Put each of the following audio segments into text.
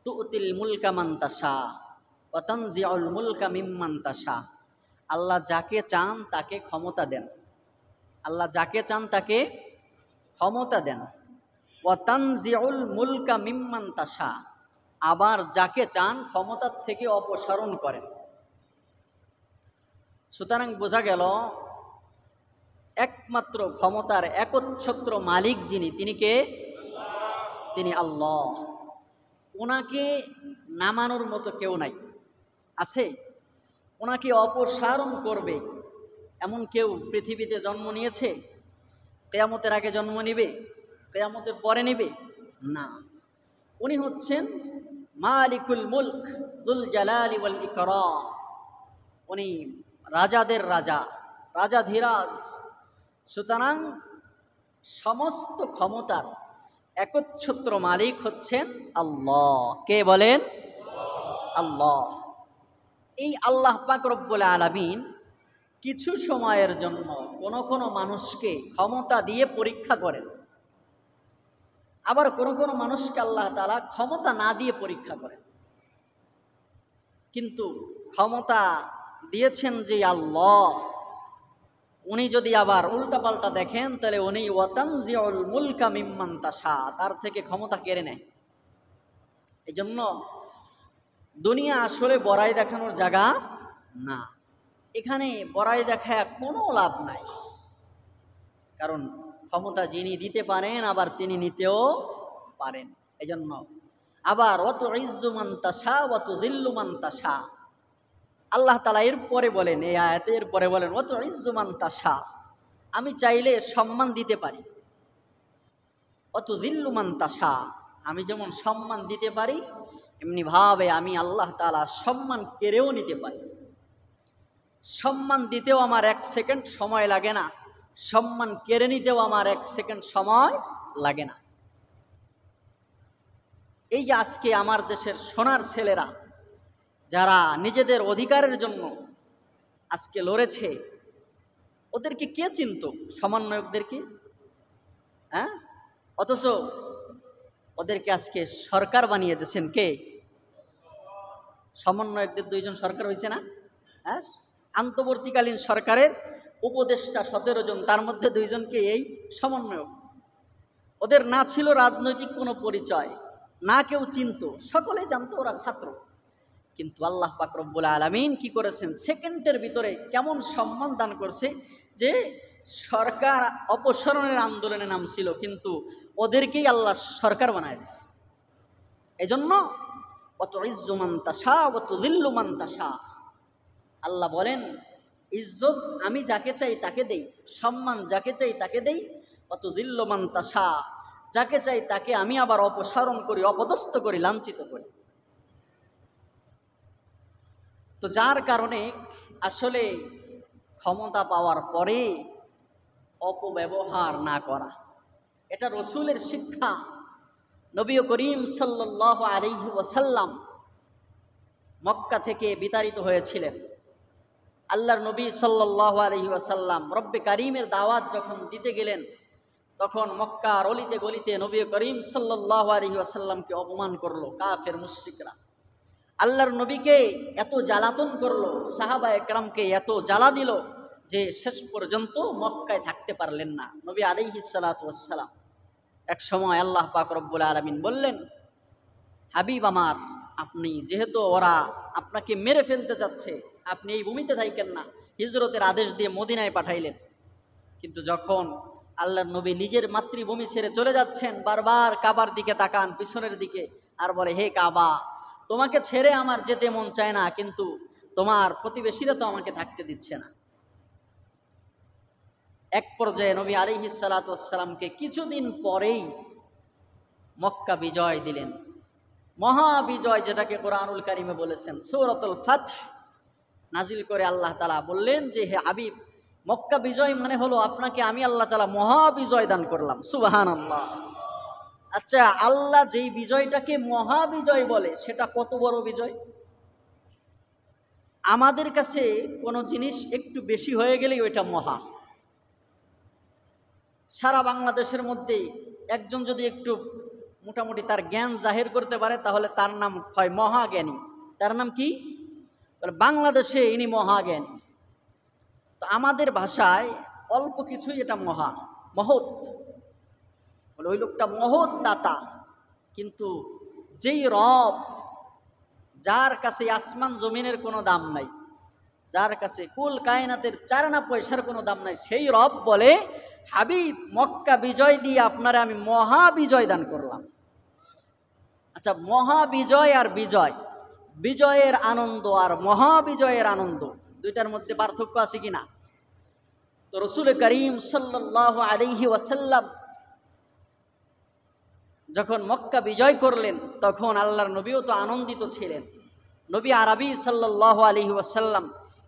তুতিল মুলকা মান তাশা ওয়া তানজিউল মুলকা মিম্মান তাশা। আল্লাহ যাকে চান তাকে ক্ষমতা দেন, আল্লাহ যাকে চান তাকে ক্ষমতা দেন। ওয়া তানজিউল মুলকা মিম্মান তাশা, আবার যাকে চান ক্ষমতার থেকে অপসারণ করেন। সুতরাং বোঝা গেল একমাত্র ক্ষমতার একচ্ছত্র মালিক যিনি, তিনি কে? তিনি আল্লাহ। ওনাকে নামানোর মতো কেউ নাই, আছে? ওনাকে অপসারণ করবে এমন কেউ পৃথিবীতে জন্ম নিয়েছে? কিয়ামতের আগে জন্ম নিবে? কিয়ামতের পরে নিবে? না। উনি হচ্ছেন মালিকুল মুলক যুল জালালি ওয়াল ইকরাম। উনি রাজাদের রাজা, রাজাধিরাজ। সুতরাং সমস্ত ক্ষমতার একচ্ছত্র মালিক হচ্ছেন আল্লাহ। কে বলেন? আল্লাহ। এই আল্লাহ পাক রব্বুল আলামিন কিছু সময়ের জন্য কোন মানুষকে ক্ষমতা দিয়ে পরীক্ষা করেন, আবার কোন মানুষকে আল্লাহ তাআলা ক্ষমতা না দিয়ে পরীক্ষা করেন। কিন্তু ক্ষমতা দিয়েছেন যে আল্লাহ, উনি যদি আবার উল্টাপাল্টা দেখেন তাহলে উনি ওয়া তানজিউল মুলকা মিম্মান তাশা, তার থেকে ক্ষমতা কেড়ে নেয়। এই জন্য দুনিয়া আসলে বড়াই দেখানোর জায়গা না। এখানে বড়াই দেখায় কোনো লাভ নাই, কারণ ক্ষমতা যিনি দিতে পারেন আবার তিনি নিতেও পারেন। এই জন্য আবার ওয়া তুইজ্জু মান তাশা ওয়া তুযিল্লু মান তাশা, আল্লাহ তাআলা এরপরে বলেন, এই আয়াতের পরে বলেন ওয়া তুইজ্জু মান তাশা, আমি চাইলে সম্মান দিতে পারি। ওয়া তুযিল্লু মান তাশা, আমি যেমন সম্মান দিতে পারি এমনি ভাবে আমি আল্লাহ তাআলা সম্মান কেড়েও নিতে পারি। সম্মান দিতেও আমার 1 সেকেন্ড সময় লাগে না, সম্মান কেড়ে নিতেও আমার 1 সেকেন্ড সময় লাগে না। এই যে আজকে আমার দেশের সোনার ছেলেরা যারা নিজেদের অধিকারের জন্য আজকে লড়েছে, ওদেরকে কে চিনত? সমন্বয়কদেরকে, হ্যাঁ? অথচ ওদেরকে আজকে সরকার বানিয়ে দিয়েছেন কে? সমন্বয়কদের 2 জন সরকার হয়েছে না? হ্যাঁ, আন্তর্বর্তীকালীন সরকারের উপদেষ্টা 17 জন, তার মধ্যে 2 জনকে এই সমন্বয়ক। ওদের না ছিল রাজনৈতিক কোনো পরিচয়, না কেউ চিনত, সকলে জানতো ওরা ছাত্র। কিন্তু আল্লাহ পাক রব্বুল আলামিন কি করেছেন? সেকেন্ডের ভিতরে কেমন সম্মান দান করছে যে সরকার অপসারণের আন্দোলনে নামছিল, কিন্তু ওদেরকেই আল্লাহ সরকার বানায় দিয়েছে। এজন্য ওয়া তুইজ্জু মান তাশা ওয়া তুযিল্লু মান তাশা, আল্লাহ বলেন ইজ্জত আমি যাকে চাই তাকে দেই, সম্মান যাকে চাই তাকে দেই। ওয়া তুযিল্লু মান তাশা, যাকে চাই তাকে আমি আবার অপসারণ করি, অপদস্থ করি, লাঞ্ছিত করি। তো যার কারণে আসলে ক্ষমতা পাওয়ার পরে অপব্যবহার না করা, এটা রসুলের শিক্ষা। নবী করিম সাল্লাল্লাহু আলাইহি ওয়াসাল্লাম মক্কা থেকে বিতাড়িত হয়েছিলেন। আল্লাহর নবী সাল্লাল্লাহু আলাইহি ওয়াসাল্লাম রব্বে কারিমের দাওয়াত যখন দিতে গেলেন, তখন মক্কার অলিতে গলিতে নবী করিম সাল্লাল্লাহু আলাইহি ওয়াসাল্লামকে অপমান করলো কাফের মুশরিকরা। আল্লাহর নবীকে এত জ্বালাতন করলো, সাহাবা একরামকে এত জ্বালা দিল যে শেষ পর্যন্ত মক্কায় থাকতে পারলেন না নবী আলাইহিস সালাতু ওয়াস সালাম। এক সময় আল্লাহ পাক রব্বুল আলামিন বললেন, হাবিব আমার, আপনি যেহেতু ওরা আপনাকে মেরে ফেলতে চাচ্ছে, আপনি এই ভূমিতে থাকেন না, হিজরতের আদেশ দিয়ে মদিনায় পাঠাইলেন। কিন্তু যখন আল্লাহর নবী নিজের মাতৃভূমি ছেড়ে চলে যাচ্ছেন, বারবার কাবার দিকে তাকান, পিছনের দিকে, আর বলে, হে কাবা, তোমাকে ছেড়ে আমার যেতে মন চায় না, কিন্তু তোমার প্রতিবেশীরা তো আমাকে থাকতে দিচ্ছে না। এক পর্যায়ে নবী আলাইহিস সালাতু ওয়াস সালামকে কিছুদিন পরেই মক্কা বিজয় দিলেন, মহাবিজয়, যেটাকে কোরআনুল কারিমে বলেছেন সূরাতুল ফাতহ নাজিল করে আল্লাহ তাআলা বললেন যে, হে হাবিব, মক্কা বিজয় মানে হলো আপনাকে আমি আল্লাহ তাআলা মহাবিজয় দান করলাম। সুবহানাল্লাহ। আচ্ছা, আল্লাহ যেই বিজয়টাকে মহাবিজয় বলে সেটা কত বড় বিজয়? আমাদের কাছে কোনো জিনিস একটু বেশি হয়ে গেলেই ওইটা মহা। সারা বাংলাদেশের মধ্যে একজন যদি একটু মোটামুটি তার জ্ঞান জাহির করতে পারে, তাহলে তার নাম হয় মহাজ্ঞানী। তার নাম কি? বাংলাদেশে ইনি মহাজ্ঞানী। তো আমাদের ভাষায় অল্প কিছুই এটা মহৎ বলে, ওই লোকটা মহৎ দাতা। কিন্তু যেই রব, যার কাছে আসমান জমিনের কোনো দাম নাই, যার কাছে কুল কায়নাতের 4 আনা পয়সার কোনো দাম নাই, সেই রব বলে, হাবিব মক্কা বিজয় দিয়ে আপনারা আমি মহাবিজয় দান করলাম। আচ্ছা, মহাবিজয় আর বিজয়, বিজয়ের আনন্দ আর মহাবিজয়ের আনন্দ, দুইটার মধ্যে পার্থক্য আছে কিনা? তো রসুল করিম সাল্লাল্লাহু আলাইহি ওয়াসাল্লাম যখন মক্কা বিজয় করলেন, তখন আল্লাহর নবীও তো আনন্দিত ছিলেন। নবী আরবি সাল্লাল্লাহু আলাইহি ওয়াসাল্লাম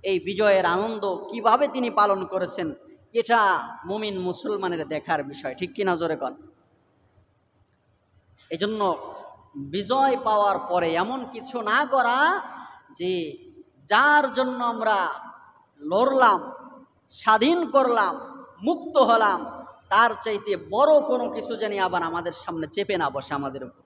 এই বিজয়ের আনন্দ কিভাবে তিনি পালন করেছেন, এটা মুমিন মুসলমানের দেখার বিষয়, ঠিক কিনা জোরে কন। এই জন্য বিজয় পাওয়ার পরে এমন কিছু না করা যে যার জন্য আমরা লড়লাম, স্বাধীন করলাম, মুক্ত হলাম, তার চাইতে বড় কোনো কিছু জানি আবার আমাদের সামনে চেপে না বসে আমাদের উপর।